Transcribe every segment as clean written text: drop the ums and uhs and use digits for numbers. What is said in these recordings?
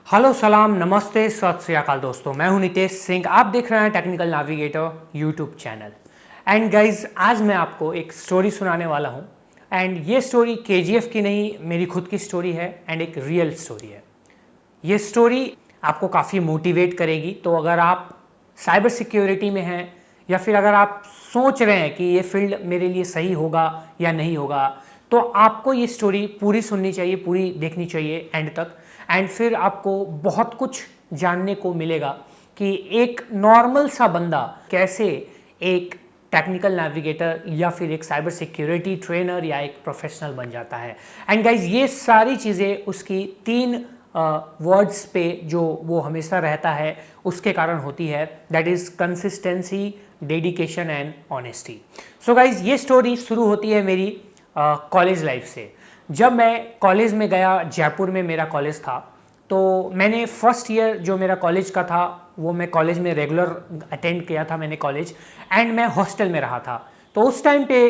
Hello सलाम नमस्ते सत श्री अकाल दोस्तों, मैं हूं नितेश सिंह। आप देख रहे हैं technical navigator YouTube channel. And guys, आज मैं आपको एक स्टोरी सुनाने वाला हूं। एंड ये स्टोरी केजीएफ की नहीं, मेरी खुद की स्टोरी है एंड एक रियल स्टोरी है। ये स्टोरी आपको काफ़ी मोटिवेट करेगी। तो अगर आप साइबर सिक्योरिटी में हैं या फिर अगर आप सोच रहे हैं कि ये फील्ड मेरे लिए सही होगा या नहीं होगा, तो आपको ये स्टोरी पूरी सुननी चाहिए, पूरी देखनी चाहिए एंड तक। एंड फिर आपको बहुत कुछ जानने को मिलेगा कि एक नॉर्मल सा बंदा कैसे एक टेक्निकल नेविगेटर या फिर एक साइबर सिक्योरिटी ट्रेनर या एक प्रोफेशनल बन जाता है। एंड गाइज, ये सारी चीज़ें उसकी तीन वर्ड्स पे जो वो हमेशा रहता है उसके कारण होती है, that is consistency, dedication and honesty. So guys, ये स्टोरी शुरू होती है मेरी कॉलेज लाइफ से। जब मैं कॉलेज में गया, जयपुर में मेरा कॉलेज था, तो मैंने फर्स्ट ईयर जो मेरा कॉलेज का था वो मैं कॉलेज में रेगुलर अटेंड किया था मैंने कॉलेज। एंड मैं हॉस्टल में रहा था। तो उस टाइम पे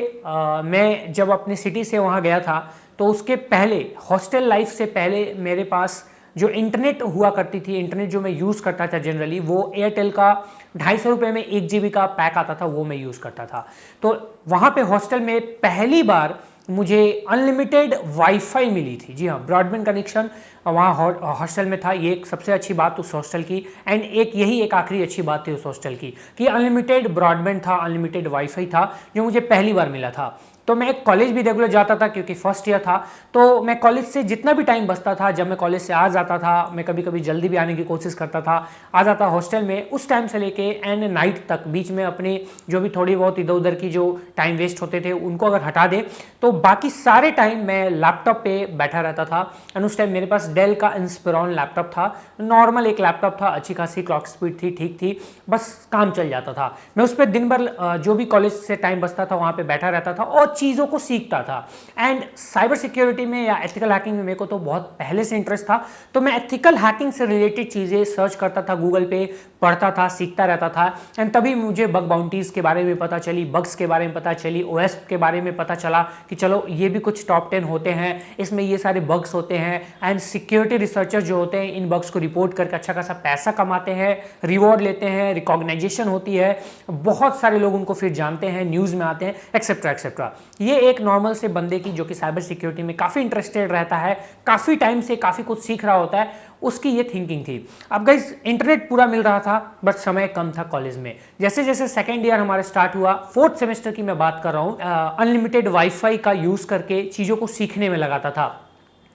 मैं जब अपनी सिटी से वहाँ गया था, तो उसके पहले हॉस्टल लाइफ से पहले मेरे पास जो इंटरनेट हुआ करती थी, इंटरनेट जो मैं यूज़ करता था जनरली, वो एयरटेल का 250 रुपये में 1 GB का पैक आता था, वो मैं यूज़ करता था। तो वहाँ पे हॉस्टल में पहली बार मुझे अनलिमिटेड वाईफाई मिली थी। जी हाँ, ब्रॉडबैंड कनेक्शन वहाँ हॉस्टल में था। ये एक सबसे अच्छी बात उस हॉस्टल की। एंड यही एक आखिरी अच्छी बात थी उस हॉस्टल की कि अनलिमिटेड ब्रॉडबैंड था, अनलिमिटेड वाईफाई था, जो मुझे पहली बार मिला था। तो मैं कॉलेज भी रेगुलर जाता था क्योंकि फर्स्ट ईयर था। तो मैं कॉलेज से जितना भी टाइम बचता था, जब मैं कॉलेज से आ जाता था, मैं कभी कभी जल्दी भी आने की कोशिश करता था, आ जाता हॉस्टल में उस टाइम से लेके एंड नाइट तक, बीच में अपनी जो भी थोड़ी बहुत इधर उधर की जो टाइम वेस्ट होते थे उनको अगर हटा दे तो बाकी सारे टाइम मैं लैपटॉप पे बैठा रहता था। एंड उस टाइम मेरे पास डेल का इंस्पिरॉन लैपटॉप था, नॉर्मल एक लैपटॉप था, अच्छी खासी क्लॉक स्पीड थी, ठीक थी, बस काम चल जाता था। मैं उस पर दिन भर जो भी कॉलेज से टाइम बचता था वहाँ पे बैठा रहता था और चीज़ों को सीखता था। एंड साइबर सिक्योरिटी में या एथिकल हैकिंग में मेरे को तो बहुत पहले से इंटरेस्ट था। तो मैं एथिकल हैकिंग से रिलेटेड चीज़ें सर्च करता था, गूगल पे पढ़ता था, सीखता रहता था। एंड तभी मुझे बग बाउंटीज के बारे में पता चली, बग्स के बारे में पता चली, ओएस के बारे में पता चला कि चलो ये भी कुछ टॉप 10 होते हैं, इसमें ये सारे बग्स होते हैं। एंड सिक्योरिटी रिसर्चर जो होते हैं इन बग्स को रिपोर्ट करके अच्छा खासा पैसा कमाते हैं, रिवॉर्ड लेते हैं, रिकॉग्नाइजेशन होती है, बहुत सारे लोग उनको फिर जानते हैं, न्यूज़ में आते हैं, एक्सेट्रा एक्सेट्रा। ये एक नॉर्मल से बंदे की जो कि साइबर सिक्योरिटी में काफ़ी इंटरेस्टेड रहता है, काफ़ी टाइम से काफ़ी कुछ सीख रहा होता है, उसकी ये थिंकिंग थी। अब गाइस, इंटरनेट पूरा मिल रहा था बट समय कम था कॉलेज में। जैसे जैसे सेकेंड ईयर हमारा स्टार्ट हुआ, फोर्थ सेमेस्टर की मैं बात कर रहा हूँ, अनलिमिटेड वाईफाई का यूज़ करके चीज़ों को सीखने में लगाता था।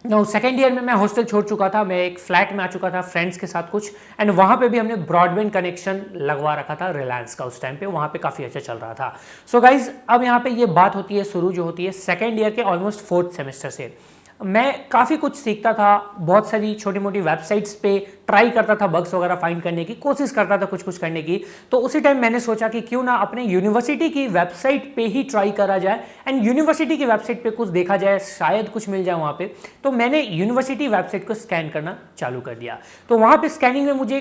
सेकेंड ईयर में मैं हॉस्टल छोड़ चुका था, मैं एक फ्लैट में आ चुका था फ्रेंड्स के साथ कुछ। एंड वहाँ पे भी हमने ब्रॉडबैंड कनेक्शन लगवा रखा था रिलायंस का उस टाइम पे, वहाँ पे काफ़ी अच्छा चल रहा था। सो गाइज, अब यहाँ पे ये बात होती है शुरू जो होती है सेकेंड ईयर के ऑलमोस्ट फोर्थ सेमेस्टर से। मैं काफ़ी कुछ सीखता था, बहुत सारी छोटी मोटी वेबसाइट्स पे ट्राई करता था, बग्स वगैरह फाइंड करने की कोशिश करता था, कुछ कुछ करने की। तो उसी टाइम मैंने सोचा कि क्यों ना अपने यूनिवर्सिटी की वेबसाइट पे ही ट्राई करा जाए एंड यूनिवर्सिटी की वेबसाइट पे कुछ देखा जाए, शायद कुछ मिल जाए वहाँ पे। तो मैंने यूनिवर्सिटी वेबसाइट को स्कैन करना चालू कर दिया। तो वहाँ पे स्कैनिंग में मुझे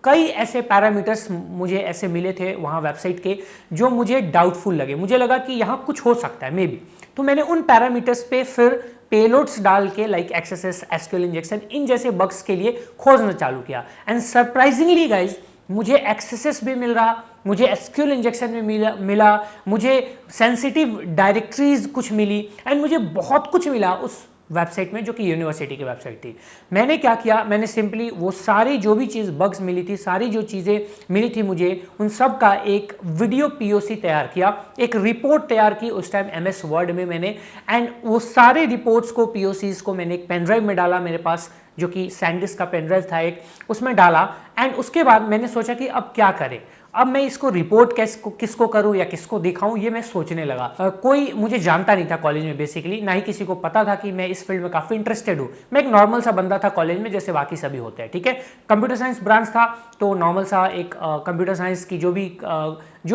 कई ऐसे पैरामीटर्स मुझे ऐसे मिले थे वहाँ वेबसाइट के जो मुझे डाउटफुल लगे, मुझे लगा कि यहाँ कुछ हो सकता है मे बी। तो मैंने उन पैरामीटर्स पे फिर पेलोड्स डाल के लाइक एक्सएसएस, एसक्यूएल इंजेक्शन, इन जैसे बग्स के लिए खोजना चालू किया। एंड सरप्राइजिंगली गाइज, मुझे एक्सएसएस भी मिल रहा, मुझे एसक्यूएल इंजेक्शन भी मिला, मुझे सेंसिटिव डायरेक्टरीज कुछ मिली एंड मुझे बहुत कुछ मिला उस वेबसाइट में जो कि यूनिवर्सिटी की वेबसाइट थी। मैंने क्या किया, मैंने सिंपली वो सारी जो भी चीज़ बग्स मिली थी, सारी जो चीज़ें मिली थी मुझे, उन सब का एक वीडियो पीओसी तैयार किया, एक रिपोर्ट तैयार की उस टाइम एमएस वर्ड में मैंने। एंड वो सारे रिपोर्ट्स को, पीओसीज को मैंने एक पेन ड्राइव में डाला, मेरे पास जो कि सैंडिस्क का पेन ड्राइव था एक, उसमें डाला। एंड उसके बाद मैंने सोचा कि अब क्या करें, अब मैं इसको रिपोर्ट किसको करूं या किसको दिखाऊं, ये मैं सोचने लगा। कोई मुझे जानता नहीं था कॉलेज में बेसिकली, ना ही किसी को पता था कि मैं इस फील्ड में काफ़ी इंटरेस्टेड हूं। मैं एक नॉर्मल सा बंदा था कॉलेज में, जैसे बाकी सभी होते हैं, ठीक है। कंप्यूटर साइंस ब्रांच था, तो नॉर्मल सा एक कंप्यूटर साइंस की जो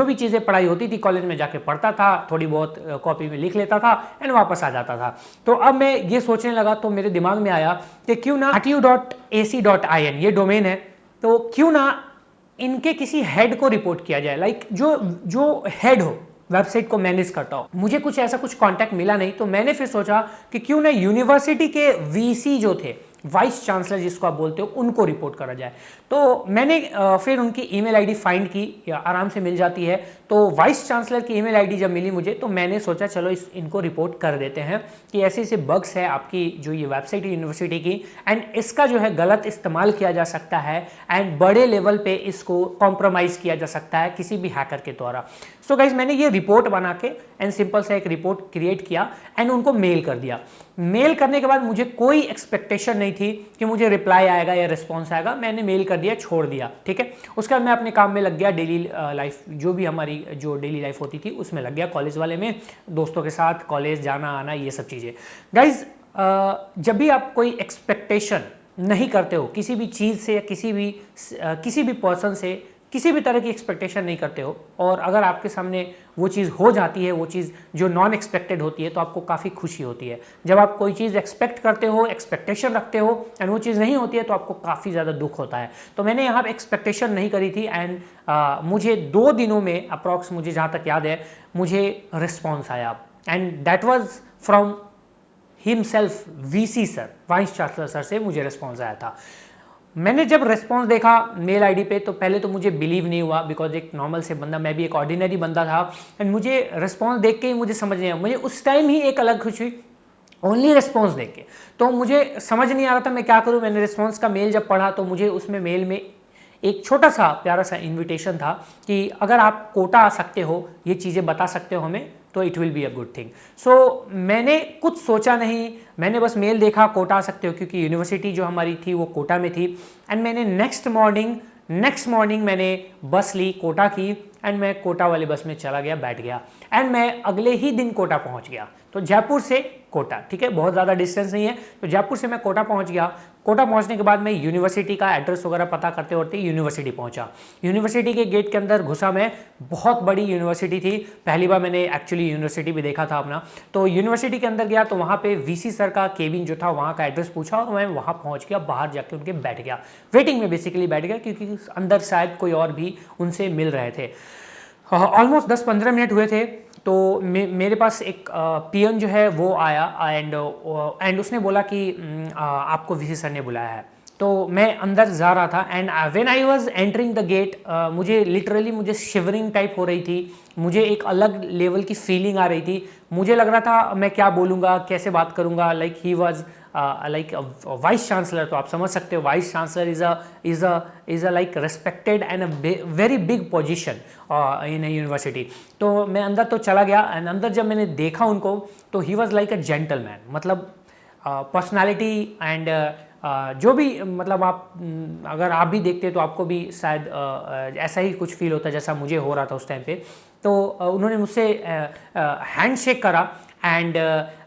भी चीज़ें पढ़ाई होती थी कॉलेज में जाके पढ़ता था, थोड़ी बहुत कॉपी में लिख लेता था एंड वापस आ जाता था। तो अब मैं ये सोचने लगा, तो मेरे दिमाग में आया कि क्यों ना rtu.ac.in ये डोमेन है, तो क्यों ना इनके किसी हेड को रिपोर्ट किया जाए, लाइक जो हेड हो, वेबसाइट को मैनेज करता हो। मुझे कुछ ऐसा कुछ कांटेक्ट मिला नहीं, तो मैंने फिर सोचा कि क्यों ना यूनिवर्सिटी के वीसी जो थे, वाइस चांसलर जिसको आप बोलते हो उनको रिपोर्ट करा जाए। तो मैंने फिर उनकी ईमेल आईडी फाइंड की, या आराम से मिल जाती है। तो वाइस चांसलर की ईमेल आईडी जब मिली मुझे, तो मैंने सोचा चलो इनको रिपोर्ट कर देते हैं कि ऐसे ऐसे बग्स है आपकी जो ये वेबसाइट है यूनिवर्सिटी की, एंड इसका जो है गलत इस्तेमाल किया जा सकता है, एंड बड़े लेवल पे इसको कॉम्प्रोमाइज़ किया जा सकता है किसी भी हैकर के द्वारा। सो गाइज मैंने ये रिपोर्ट बना के एंड सिंपल सा एक रिपोर्ट क्रिएट किया एंड उनको मेल कर दिया। मेल करने के बाद मुझे कोई एक्सपेक्टेशन नहीं थी कि मुझे रिप्लाई आएगा या रिस्पॉन्स आएगा, मैंने मेल कर दिया, छोड़ दिया, ठीक है। उसके बाद मैं अपने काम में लग गया, डेली लाइफ जो भी हमारी जो डेली लाइफ होती थी उसमें लग गया, कॉलेज वाले में, दोस्तों के साथ कॉलेज जाना आना ये सब चीज़ें। गाइज जब भी आप कोई एक्सपेक्टेशन नहीं करते हो किसी भी चीज़ से या किसी भी पर्सन से, किसी भी तरह की एक्सपेक्टेशन नहीं करते हो, और अगर आपके सामने वो चीज़ हो जाती है, वो चीज़ जो नॉन एक्सपेक्टेड होती है, तो आपको काफ़ी खुशी होती है। जब आप कोई चीज़ एक्सपेक्ट करते हो, एक्सपेक्टेशन रखते हो एंड वो चीज़ नहीं होती है, तो आपको काफ़ी ज़्यादा दुख होता है। तो मैंने यहाँ पे एक्सपेक्टेशन नहीं करी थी एंड मुझे 2 दिनों में अप्रॉक्स, मुझे जहाँ तक याद है, मुझे रिस्पॉन्स आया and that was from himself, VC sir, vice chancellor sir से मुझे रिस्पॉन्स आया था। मैंने जब रेस्पॉन्स देखा मेल आईडी पे, तो पहले तो मुझे बिलीव नहीं हुआ, बिकॉज एक नॉर्मल से बंदा, मैं भी एक ऑर्डिनरी बंदा था, एंड मुझे रेस्पॉन्स देख के ही मुझे समझ नहीं आया, मुझे उस टाइम ही एक अलग खुशी हुई ओनली रेस्पॉन्स देख के। तो मुझे समझ नहीं आ रहा था मैं क्या करूं। मैंने रिस्पॉन्स का मेल जब पढ़ा, तो मुझे उसमें मेल में एक छोटा सा प्यारा सा इन्विटेशन था कि अगर आप कोटा आ सकते हो, ये चीज़ें बता सकते हो हमें, तो it will be a good thing. So मैंने कुछ सोचा नहीं, मैंने बस मेल देखा, कोटा आ सकते हो, क्योंकि यूनिवर्सिटी जो हमारी थी वो कोटा में थी। एंड मैंने नेक्स्ट मॉर्निंग मैंने बस ली कोटा की, एंड मैं कोटा वाले बस में चला गया, बैठ गया, एंड मैं अगले ही दिन कोटा पहुंच गया। तो जयपुर से कोटा, ठीक है, बहुत ज़्यादा डिस्टेंस नहीं है, तो जयपुर से मैं कोटा पहुंच गया। कोटा पहुंचने के बाद मैं यूनिवर्सिटी का एड्रेस वगैरह पता करते होते यूनिवर्सिटी पहुंचा। यूनिवर्सिटी के गेट के अंदर घुसा मैं, बहुत बड़ी यूनिवर्सिटी थी, पहली बार मैंने एक्चुअली यूनिवर्सिटी भी देखा था अपना। तो यूनिवर्सिटी के अंदर गया, तो वहाँ पे वीसी सर का केबिन जो था, वहाँ का एड्रेस पूछा, और मैं वहाँ पहुँच गया, बाहर जाके उनके बैठ गया, वेटिंग में बेसिकली बैठ गया, क्योंकि अंदर शायद कोई और भी उनसे मिल रहे थे। ऑलमोस्ट 10-15 मिनट हुए थे, तो मेरे पास एक पीएन जो है वो आया, एंड उसने बोला कि आपको वीसी सर ने बुलाया है। तो मैं अंदर जा रहा था, and when I was entering the gate, मुझे लिटरली मुझे शिवरिंग टाइप हो रही थी, मुझे एक अलग लेवल की फीलिंग आ रही थी। मुझे लग रहा था मैं क्या बोलूँगा, कैसे बात करूँगा, like he was like vice chancellor. तो आप समझ सकते हो, vice chancellor is a like respected and a very big position in a university. तो मैं अंदर तो चला गया, एंड अंदर जब मैंने देखा उनको, तो he was like a gentleman, मतलब पर्सनालिटी एंड जो भी, मतलब आप अगर आप भी देखते तो आपको भी शायद ऐसा ही कुछ फील होता जैसा मुझे हो रहा था उस टाइम पे। तो उन्होंने मुझसे हैंड शेक करा, एंड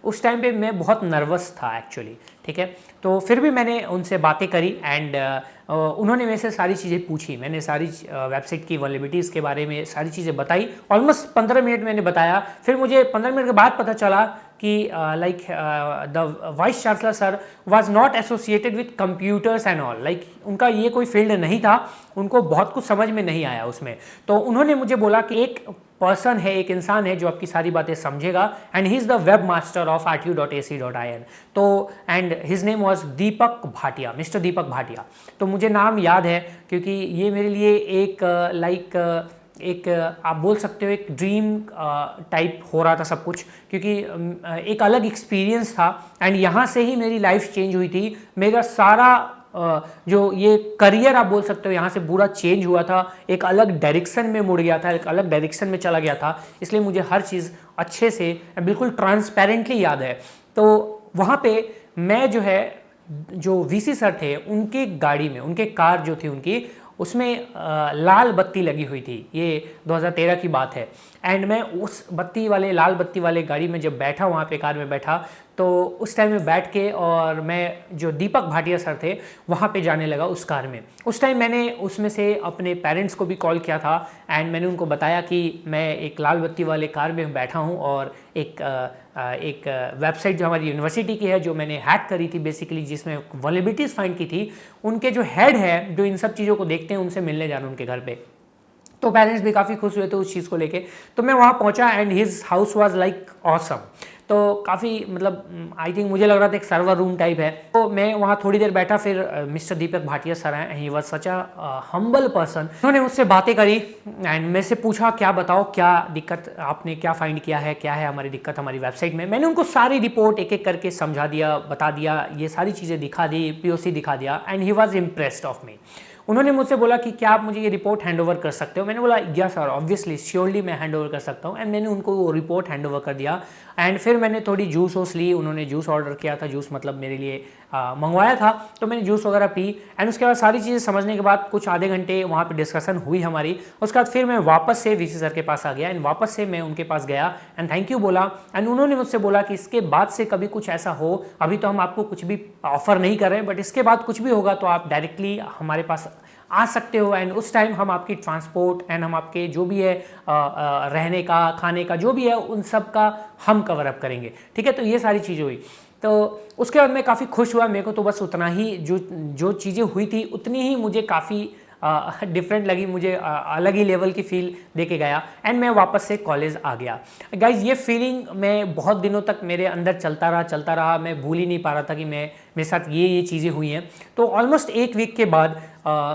उस टाइम पे मैं बहुत नर्वस था एक्चुअली, ठीक है। तो फिर भी मैंने उनसे बातें करी, एंड उन्होंने मेरे से सारी चीज़ें पूछी, मैंने सारी वेबसाइट की वल्नरेबिलिटीज़ के बारे में सारी चीज़ें बताई। ऑलमोस्ट 15 मिनट मैंने बताया, फिर मुझे 15 मिनट के बाद पता चला कि like the vice chancellor sir was not associated with computers and all, like उनका ये कोई फील्ड नहीं था, उनको बहुत कुछ समझ में नहीं आया उसमें। तो उन्होंने मुझे बोला कि एक पर्सन है, एक इंसान है जो आपकी सारी बातें समझेगा, and he is the web master of rtu.ac.in। तो and his name was Deepak Bhatia, mister Deepak Bhatia. तो मुझे नाम याद है, क्योंकि ये मेरे लिए एक एक आप बोल सकते हो एक ड्रीम टाइप हो रहा था सब कुछ, क्योंकि एक अलग एक्सपीरियंस था, एंड यहाँ से ही मेरी लाइफ चेंज हुई थी। मेरा सारा जो ये करियर आप बोल सकते हो यहाँ से पूरा चेंज हुआ था, एक अलग डायरेक्शन में मुड़ गया था, एक अलग डायरेक्शन में चला गया था। इसलिए मुझे हर चीज़ अच्छे से बिल्कुल ट्रांसपेरेंटली याद है। तो वहाँ पे मैं जो है, जो वीसी सर थे, उनके गाड़ी में, उनके कार जो थी उनकी, उसमें लाल बत्ती लगी हुई थी। ये 2013 की बात है, एंड मैं उस लाल बत्ती वाले गाड़ी में जब बैठा, वहाँ पे कार में बैठा, तो उस टाइम में बैठ के, और मैं जो दीपक भाटिया सर थे वहाँ पे जाने लगा उस कार में। उस टाइम मैंने उसमें से अपने पेरेंट्स को भी कॉल किया था, एंड मैंने उनको बताया कि मैं एक लाल बत्ती वाले कार में बैठा हूँ, और एक वेबसाइट जो हमारी यूनिवर्सिटी की है, जो मैंने हैक करी थी बेसिकली, जिसमें वल्नरेबिलिटीज़ फाइंड की थी, उनके जो हेड है जो इन सब चीज़ों को देखते हैं, उनसे मिलने जाना उनके घर पे। तो पेरेंट्स भी काफ़ी खुश हुए थे उस चीज़ को लेके। तो मैं वहाँ पहुँचा, and his house was like awesome. तो काफ़ी मतलब आई थिंक मुझे लग रहा था एक सर्वर रूम टाइप है। तो मैं वहाँ थोड़ी देर बैठा, फिर मिस्टर दीपक भाटिया सर हैं, he was such a humble person. उन्होंने मुझसे बातें करी एंड मेरे से पूछा क्या बताओ, क्या दिक्कत आपने क्या फाइंड किया है, क्या है हमारी दिक्कत हमारी वेबसाइट में। मैंने उनको सारी रिपोर्ट एक एक करके समझा दिया, बता दिया, ये सारी चीज़ें दिखा दी, POC दिखा दिया and he was impressed of me. उन्होंने मुझसे बोला कि क्या आप मुझे ये रिपोर्ट हैंड ओवर कर सकते हो। मैंने बोला यस सर, ऑब्वियसली श्योरली मैं हैंड ओवर कर सकता हूँ। एंड मैंने उनको वो रिपोर्ट हैंड ओवर कर दिया एंड फिर मैंने थोड़ी जूस वूस ली। उन्होंने जूस ऑर्डर किया था, जूस मतलब मेरे लिए मंगवाया था, तो मैंने जूस वगैरह पी एंड उसके बाद सारी चीज़ें समझने के बाद कुछ आधे घंटे वहाँ पे डिस्कशन हुई हमारी। उसके बाद फिर मैं वापस से VC सर के पास आ गया एंड वापस से मैं उनके पास गया एंड थैंक यू बोला। एंड उन्होंने मुझसे बोला कि इसके बाद से कभी कुछ ऐसा हो, अभी तो हम आपको कुछ भी ऑफर नहीं कर रहे, बट इसके बाद कुछ भी होगा तो आप डायरेक्टली हमारे पास आ सकते हो एंड उस टाइम हम आपकी ट्रांसपोर्ट एंड हम आपके जो भी है रहने का, खाने का जो भी है, उन सब का हम कवर अप करेंगे। ठीक है, तो ये सारी चीज़ें हुई। तो उसके बाद मैं काफ़ी खुश हुआ। मेरे को तो बस उतना ही जो चीज़ें हुई थी उतनी ही मुझे काफ़ी डिफरेंट लगी, मुझे अलग ही लेवल की फील दे के गया एंड मैं वापस से कॉलेज आ गया। गाइज ये फीलिंग मैं बहुत दिनों तक मेरे अंदर चलता रहा। मैं भूल ही नहीं पा रहा था कि मेरे साथ ये चीज़ें हुई हैं। तो ऑलमोस्ट एक वीक के बाद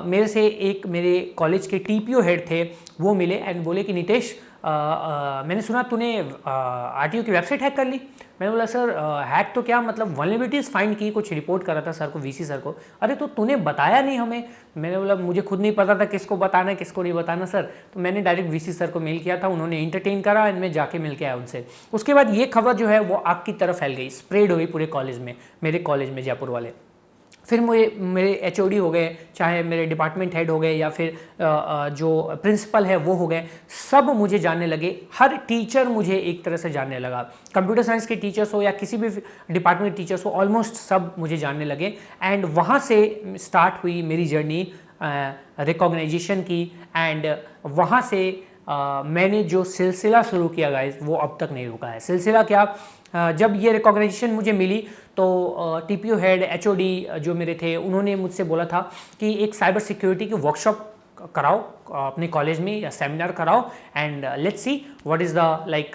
मेरे से एक मेरे कॉलेज के TPO हेड थे, वो मिले एंड बोले कि नितेश मैंने सुना तूने RTO की वेबसाइट हैक कर ली। मैंने बोला सर हैक तो क्या, मतलब वल्नरेबिलिटीज़ फाइंड की, कुछ रिपोर्ट करा था सर को, VC सर को। अरे तो तूने बताया नहीं हमें। मैंने बोला मुझे खुद नहीं पता था किसको बताना है किसको नहीं बताना सर। तो मैंने डायरेक्ट VC सर को मेल किया था, उन्होंने इंटरटेन करा एंड मैं जाके मिल के आया उनसे। उसके बाद ये खबर जो है वो आग की तरफ फैल गई, स्प्रेड हो गई पूरे कॉलेज में, मेरे कॉलेज में जयपुर वाले। फिर मेरे HOD हो गए, चाहे मेरे डिपार्टमेंट हेड हो गए या फिर जो प्रिंसिपल है वो हो गए, सब मुझे जानने लगे। हर टीचर मुझे एक तरह से जानने लगा, कंप्यूटर साइंस के टीचर्स हो या किसी भी डिपार्टमेंट टीचर्स हो, ऑलमोस्ट सब मुझे जानने लगे। एंड वहाँ से स्टार्ट हुई मेरी जर्नी रिकॉग्नाइजेशन की एंड वहाँ से मैंने जो सिलसिला शुरू किया गाइस वो अब तक नहीं रुका है। सिलसिला क्या, जब ये रिकॉग्नाइजेशन मुझे मिली तो TPO हेड HOD जो मेरे थे उन्होंने मुझसे बोला था कि एक साइबर सिक्योरिटी की वर्कशॉप कराओ अपने कॉलेज में या सेमिनार कराओ and let's see what is the like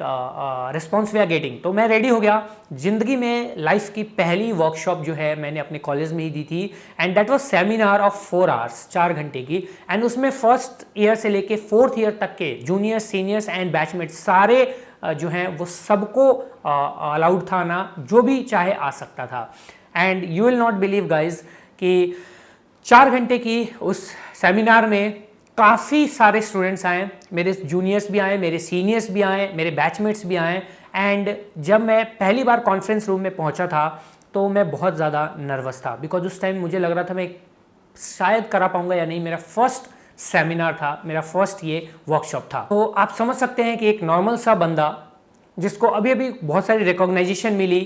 response we are getting. तो मैं रेडी हो गया। ज़िंदगी में लाइफ की पहली वर्कशॉप जो है मैंने अपने कॉलेज में ही दी थी and that was seminar of 4 hours, 4 घंटे की। एंड उसमें फर्स्ट ईयर से लेके 4th ईयर तक के जूनियर्स, सीनियर्स एंड बैचमेट सारे जो हैं वो सबको अलाउड था ना, जो भी चाहे आ सकता था। And you will not believe guys कि 4 घंटे की उस सेमिनार में काफ़ी सारे स्टूडेंट्स आए, मेरे जूनियर्स भी आए, मेरे सीनियर्स भी आए, मेरे बैचमेट्स भी आए। एंड जब मैं पहली बार कॉन्फ्रेंस रूम में पहुंचा था तो मैं बहुत ज़्यादा नर्वस था, बिकॉज उस टाइम मुझे लग रहा था मैं शायद करा पाऊंगा या नहीं। मेरा फर्स्ट सेमिनार था, मेरा फर्स्ट ये वर्कशॉप था। तो आप समझ सकते हैं कि एक नॉर्मल सा बंदा जिसको अभी अभी बहुत सारी रिकॉग्नाइजेशन मिली,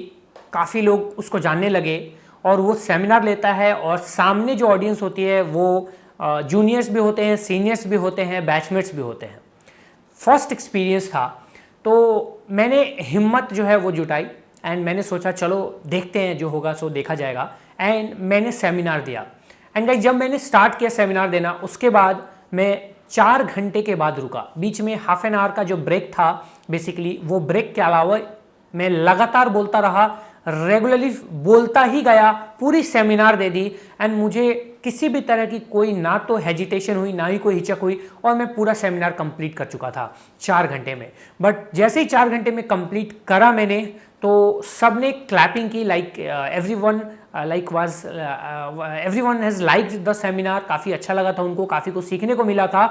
काफ़ी लोग उसको जानने लगे और वो सेमिनार लेता है और सामने जो ऑडियंस होती है वो जूनियर्स भी होते हैं, सीनियर्स भी होते हैं, बैचमेट्स भी होते हैं। फर्स्ट एक्सपीरियंस था, तो मैंने हिम्मत जो है वो जुटाई एंड मैंने सोचा चलो देखते हैं, जो होगा सो देखा जाएगा। एंड मैंने सेमिनार दिया एंड गाइस जब मैंने स्टार्ट किया सेमिनार देना, उसके बाद मैं 4 घंटे के बाद रुका। बीच में हाफ एन आवर का जो ब्रेक था, बेसिकली वो ब्रेक के अलावा मैं लगातार बोलता रहा, रेगुलरली बोलता ही गया, पूरी सेमिनार दे दी एंड मुझे किसी भी तरह की कोई ना तो हेजिटेशन हुई ना ही कोई हिचक हुई और मैं पूरा सेमिनार कंप्लीट कर चुका था 4 घंटे में। बट जैसे ही 4 घंटे में कंप्लीट करा मैंने तो सबने क्लैपिंग की, like everyone has liked the seminar. काफ़ी अच्छा लगा था उनको, काफ़ी कुछ सीखने को मिला था।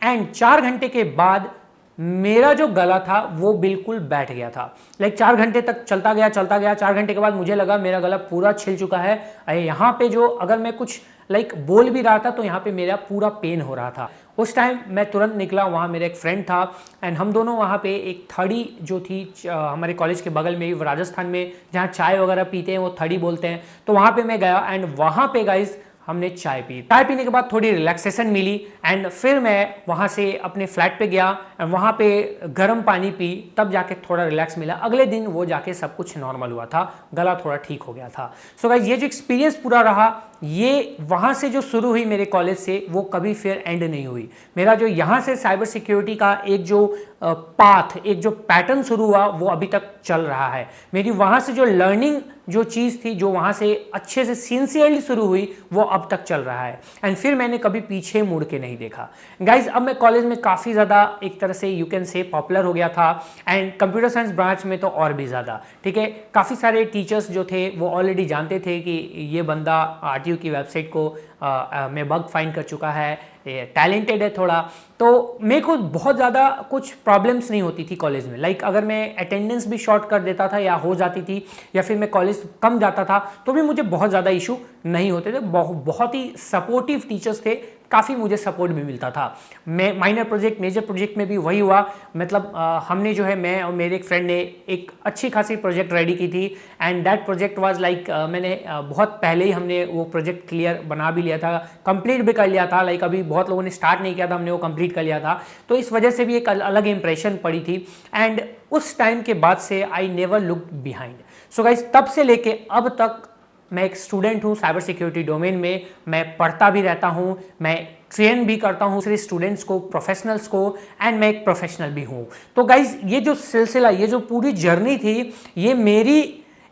एंड 4 घंटे के बाद मेरा जो गला था वो बिल्कुल बैठ गया था। लाइक 4 घंटे तक चलता गया 4 घंटे के बाद मुझे लगा मेरा गला पूरा छिल चुका है। यहाँ पे जो अगर मैं कुछ बोल भी रहा था तो यहाँ पे मेरा पूरा पेन हो रहा था। उस टाइम मैं तुरंत निकला, वहाँ मेरा एक फ्रेंड था एंड हम दोनों वहाँ पे एक थड़ी जो थी हमारे कॉलेज के बगल में ही, राजस्थान में जहाँ चाय वगैरह पीते हैं वो थड़ी बोलते हैं, तो वहाँ पे मैं गया एंड वहाँ पे गाइज हमने चाय पी। चाय पीने के बाद थोड़ी रिलैक्सेशन मिली एंड फिर मैं वहाँ से अपने फ्लैट पे गया एंड वहाँ पे गर्म पानी पी, तब जाके थोड़ा रिलैक्स मिला। अगले दिन वो जाके सब कुछ नॉर्मल हुआ था, गला थोड़ा ठीक हो गया था। सो गाइस ये जो एक्सपीरियंस पूरा रहा, ये वहाँ से जो शुरू हुई मेरे कॉलेज से, वो कभी फिर एंड नहीं हुई। मेरा जो यहाँ से साइबर सिक्योरिटी का एक जो पाथ, एक जो पैटर्न शुरू हुआ वो अभी तक चल रहा है। मेरी वहाँ से जो लर्निंग जो चीज़ थी, जो वहाँ से अच्छे से सिंसियरली शुरू हुई, वो अब तक चल रहा है। एंड फिर मैंने कभी पीछे मुड़ के नहीं देखा। गाइज अब मैं कॉलेज में काफ़ी ज़्यादा एक तरह से यू कैन से पॉपुलर हो गया था, एंड कंप्यूटर साइंस ब्रांच में तो और भी ज़्यादा, ठीक है। काफ़ी सारे टीचर्स जो थे वो ऑलरेडी जानते थे कि ये बंदा आरटीयू की वेबसाइट को में बग फाइंड कर चुका है, टैलेंटेड है थोड़ा। तो मेरे को बहुत ज़्यादा कुछ प्रॉब्लम्स नहीं होती थी कॉलेज में। लाइक अगर मैं अटेंडेंस भी शॉर्ट कर देता था या हो जाती थी, या फिर मैं कॉलेज कम जाता था, तो भी मुझे बहुत ज़्यादा इशू नहीं होते थे। बहुत ही सपोर्टिव टीचर्स थे, काफ़ी मुझे सपोर्ट भी मिलता था। मैं माइनर प्रोजेक्ट मेजर प्रोजेक्ट में भी वही हुआ। मतलब हमने जो है, मैं और मेरे एक फ्रेंड ने एक अच्छी खासी प्रोजेक्ट रेडी की थी, and that project was like मैंने बहुत पहले ही हमने वो प्रोजेक्ट क्लियर बना भी लिया था, कंप्लीट भी कर लिया था। लाइक अभी बहुत लोगों ने स्टार्ट नहीं किया था, हमने वो कंप्लीट कर लिया था। तो इस वजह से भी एक अलग इंप्रेशन पड़ी थी, एंड उस टाइम के बाद से I never looked behind. So guys, तब से लेके अब तक मैं एक स्टूडेंट हूँ साइबर सिक्योरिटी डोमेन में। मैं पढ़ता भी रहता हूँ, मैं ट्रेन भी करता हूँ दूसरे स्टूडेंट्स को, प्रोफेशनल्स को, एंड मैं एक प्रोफेशनल भी हूँ। तो गाइज ये जो सिलसिला, ये जो पूरी जर्नी थी, ये मेरी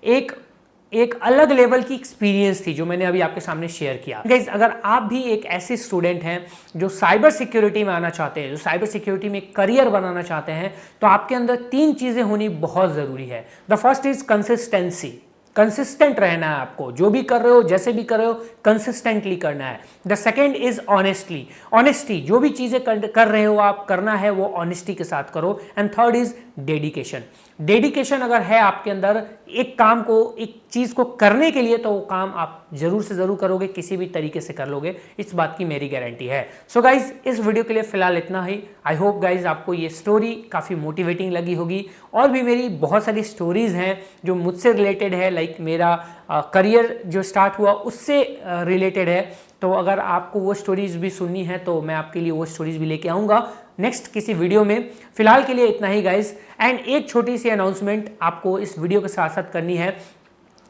एक अलग लेवल की एक्सपीरियंस थी जो मैंने अभी आपके सामने शेयर किया। गाइज अगर आप भी एक ऐसे स्टूडेंट हैं जो साइबर सिक्योरिटी में आना चाहते हैं, जो साइबर सिक्योरिटी में करियर बनाना चाहते हैं, तो आपके अंदर 3 चीज़ें होनी बहुत ज़रूरी है। The first is consistency. Consistent रहना है आपको, जो भी कर रहे हो, जैसे भी कर रहे हो, कंसिस्टेंटली करना है। The second is honestly. Honesty, जो भी चीज़ें कर रहे हो आप, करना है वो ऑनेस्टी के साथ करो। And third is dedication. Dedication अगर है आपके अंदर एक काम को, एक चीज़ को करने के लिए, तो वो काम आप जरूर से ज़रूर करोगे, किसी भी तरीके से कर लोगे, इस बात की मेरी गारंटी है। सो गाइज इस वीडियो के लिए फ़िलहाल इतना ही। आई होप गाइज आपको ये स्टोरी काफ़ी मोटिवेटिंग लगी होगी। और भी मेरी बहुत सारी स्टोरीज़ हैं जो मुझसे रिलेटेड है, लाइक मेरा करियर जो स्टार्ट हुआ उससे रिलेटेड है। तो अगर आपको वो स्टोरीज़ भी सुननी है तो मैं आपके लिए वो स्टोरीज़ भी लेके आऊँगा नेक्स्ट किसी वीडियो में। फिलहाल के लिए इतना ही गाइज। एंड एक छोटी सी अनाउंसमेंट आपको इस वीडियो के साथ साथ करनी है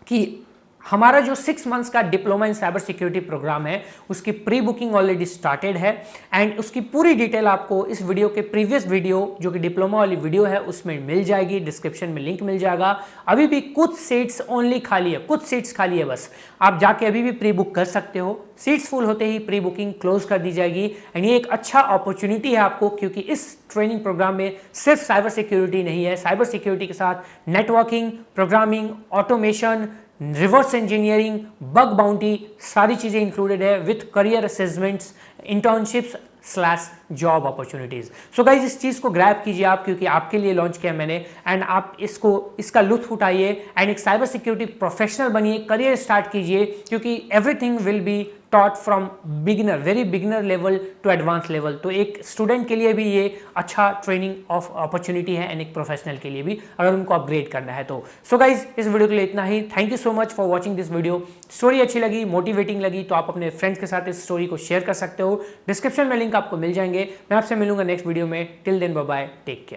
कि हमारा जो 6 मंथ्स का diploma in cyber security program है, उसकी प्री बुकिंग ऑलरेडी स्टार्टेड है, एंड उसकी पूरी डिटेल आपको इस वीडियो के प्रीवियस वीडियो जो कि डिप्लोमा वाली वीडियो है उसमें मिल जाएगी। डिस्क्रिप्शन में लिंक मिल जाएगा। अभी भी कुछ सीट्स ओनली खाली है, कुछ सीट्स खाली है, बस आप जाके अभी भी प्री बुक कर सकते हो। सीट्स फुल होते ही प्री बुकिंग क्लोज कर दी जाएगी। एंड ये एक अच्छा अपॉर्चुनिटी है आपको, क्योंकि इस ट्रेनिंग प्रोग्राम में सिर्फ साइबर सिक्योरिटी नहीं है, साइबर सिक्योरिटी के साथ networking, programming, automation, reverse engineering, bug bounty, सारी चीज़ें इंक्लूडेड है with career assessments, internships / job opportunities. So guys इस चीज़ को ग्रैब कीजिए आप, क्योंकि आपके लिए लॉन्च किया मैंने, एंड आप इसका लुत्फ उठाइए एंड एक साइबर सिक्योरिटी प्रोफेशनल बनिए, करियर स्टार्ट कीजिए, क्योंकि everything will be taught from beginner, very beginner level to advance level. तो एक स्टूडेंट के लिए भी ये अच्छा ट्रेनिंग ऑफ अपॉर्चुनिटी है, एंड एक प्रोफेशनल के लिए भी, अगर उनको अपग्रेड करना है तो। सो गाइज इस वीडियो के लिए इतना ही। Thank you so much for watching this video. Story अच्छी लगी, मोटिवेटिंग लगी, तो आप अपने फ्रेंड्स के साथ इस स्टोरी को शेयर कर सकते हो। डिस्क्रिप्शन में लिंक आपको मिल जाएंगे। मैं आपसे मिलूंगा नेक्स्ट वीडियो में। Till then bye bye, take care.